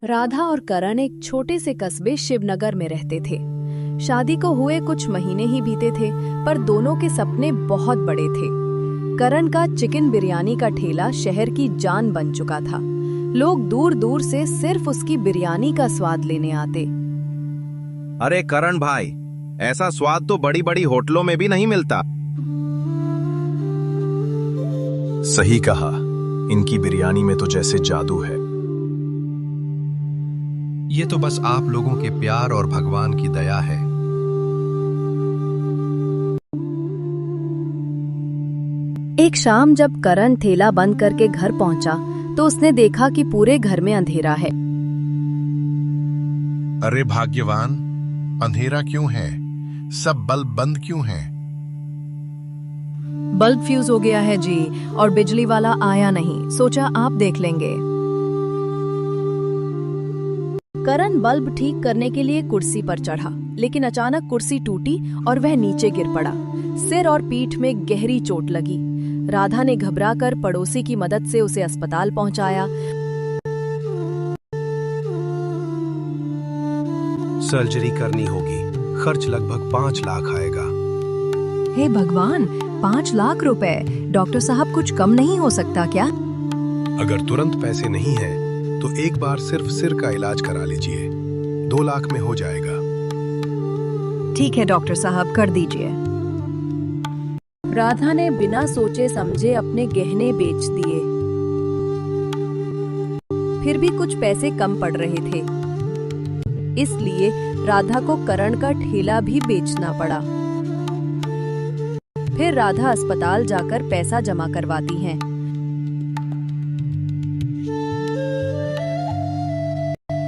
राधा और करण एक छोटे से कस्बे शिवनगर में रहते थे। शादी को हुए कुछ महीने ही बीते थे, पर दोनों के सपने बहुत बड़े थे। करण का चिकन बिरयानी का ठेला शहर की जान बन चुका था। लोग दूर दूर से सिर्फ उसकी बिरयानी का स्वाद लेने आते। अरे करण भाई, ऐसा स्वाद तो बड़ी बड़ी होटलों में भी नहीं मिलता। सही कहा, इनकी बिरयानी में तो जैसे जादू है। ये तो बस आप लोगों के प्यार और भगवान की दया है। एक शाम जब करण ठेला बंद करके घर पहुंचा तो उसने देखा कि पूरे घर में अंधेरा है। अरे भाग्यवान, अंधेरा क्यों है? सब बल्ब बंद क्यों हैं? बल्ब फ्यूज हो गया है जी, और बिजली वाला आया नहीं, सोचा आप देख लेंगे। करण बल्ब ठीक करने के लिए कुर्सी पर चढ़ा, लेकिन अचानक कुर्सी टूटी और वह नीचे गिर पड़ा। सिर और पीठ में गहरी चोट लगी। राधा ने घबराकर पड़ोसी की मदद से उसे अस्पताल पहुंचाया। सर्जरी करनी होगी, खर्च लगभग 5 लाख आएगा। हे भगवान, 5 लाख रुपए! डॉक्टर साहब कुछ कम नहीं हो सकता क्या? अगर तुरंत पैसे नहीं हैं, तो एक बार सिर्फ सिर का इलाज करा लीजिए, 2 लाख में हो जाएगा। ठीक है डॉक्टर साहब, कर दीजिए। राधा ने बिना सोचे समझे अपने गहने बेच दिए। फिर भी कुछ पैसे कम पड़ रहे थे, इसलिए राधा को करण का ठेला भी बेचना पड़ा। फिर राधा अस्पताल जाकर पैसा जमा करवाती हैं।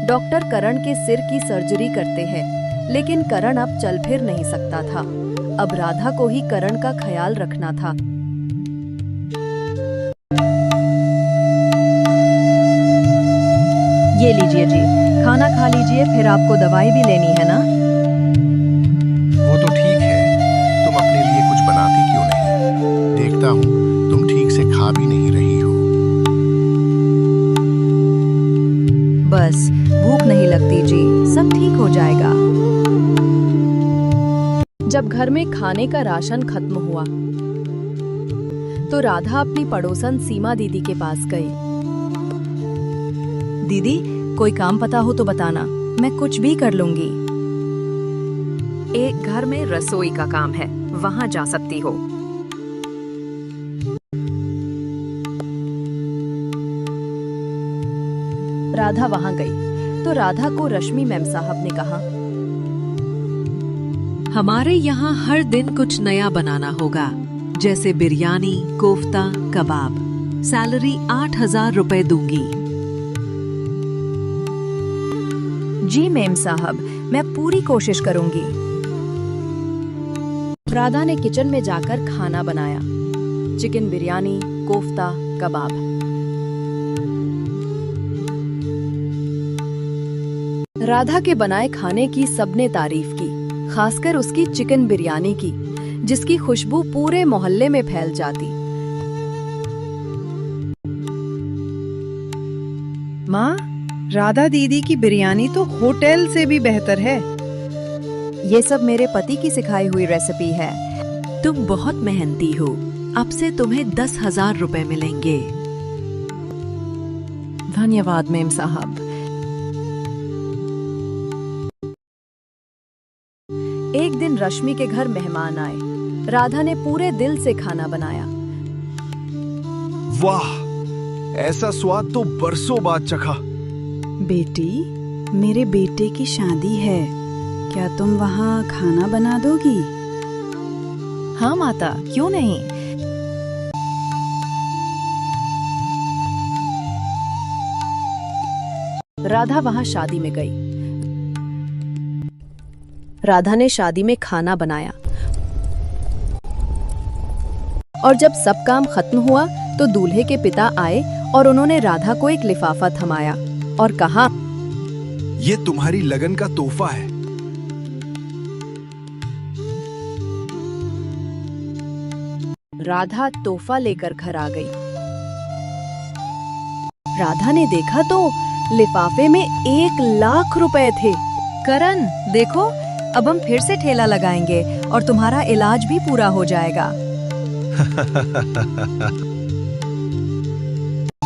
डॉक्टर करण के सिर की सर्जरी करते हैं, लेकिन करण अब चल फिर नहीं सकता था। अब राधा को ही करण का ख्याल रखना था। ये लीजिए जी, खाना खा लीजिए, फिर आपको दवाई भी लेनी है ना? वो तो ठीक है, तुम अपने लिए कुछ बनाती क्यों नहीं? देखता हूँ तुम ठीक से खा भी नहीं रही हो। बस भूख नहीं लगती जी, सब ठीक हो जाएगा। जब घर में खाने का राशन खत्म हुआ तो राधा अपनी पड़ोसन सीमा दीदी के पास गई। दीदी, कोई काम पता हो तो बताना, मैं कुछ भी कर लूंगी। एक घर में रसोई का काम है, वहां जा सकती हो। राधा वहां गई तो राधा को रश्मि मैम साहब ने कहा, हमारे यहाँ हर दिन कुछ नया बनाना होगा, जैसे बिरयानी, कोफ्ता, कबाब। सैलरी 8,000 रुपए दूंगी। जी मैम साहब, मैं पूरी कोशिश करूंगी। राधा ने किचन में जाकर खाना बनाया, चिकन बिरयानी, कोफ्ता, कबाब। राधा के बनाए खाने की सबने तारीफ की, खासकर उसकी चिकन बिरयानी की, जिसकी खुशबू पूरे मोहल्ले में फैल जाती। माँ, राधा दीदी की बिरयानी तो होटल से भी बेहतर है। ये सब मेरे पति की सिखाई हुई रेसिपी है। तुम बहुत मेहनती हो, अब से तुम्हें 10,000 रुपए मिलेंगे। धन्यवाद मैम साहब। एक दिन रश्मि के घर मेहमान आए। राधा ने पूरे दिल से खाना बनाया। वाह, ऐसा स्वाद तो बरसों बाद चखा। बेटी, मेरे बेटे की शादी है, क्या तुम वहाँ खाना बना दोगी? हाँ माता, क्यों नहीं। राधा वहां शादी में गई। राधा ने शादी में खाना बनाया और जब सब काम खत्म हुआ तो दूल्हे के पिता आए और उन्होंने राधा को एक लिफाफा थमाया और कहा, ये तुम्हारी लगन का तोहफा है। राधा तोहफा लेकर घर आ गई। राधा ने देखा तो लिफाफे में 1 लाख रुपए थे। करण देखो, अब हम फिर से ठेला लगाएंगे और तुम्हारा इलाज भी पूरा हो जाएगा।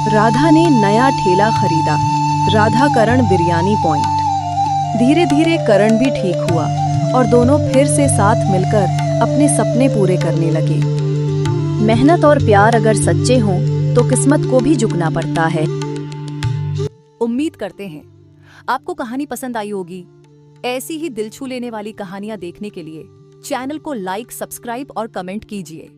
राधा ने नया ठेला खरीदा, राधा करण बिरयानी पॉइंट। धीरे धीरे करण भी ठीक हुआ और दोनों फिर से साथ मिलकर अपने सपने पूरे करने लगे। मेहनत और प्यार अगर सच्चे हों तो किस्मत को भी झुकना पड़ता है। उम्मीद करते हैं आपको कहानी पसंद आई होगी। ऐसी ही दिल छू लेने वाली कहानियां देखने के लिए चैनल को लाइक, सब्सक्राइब और कमेंट कीजिए।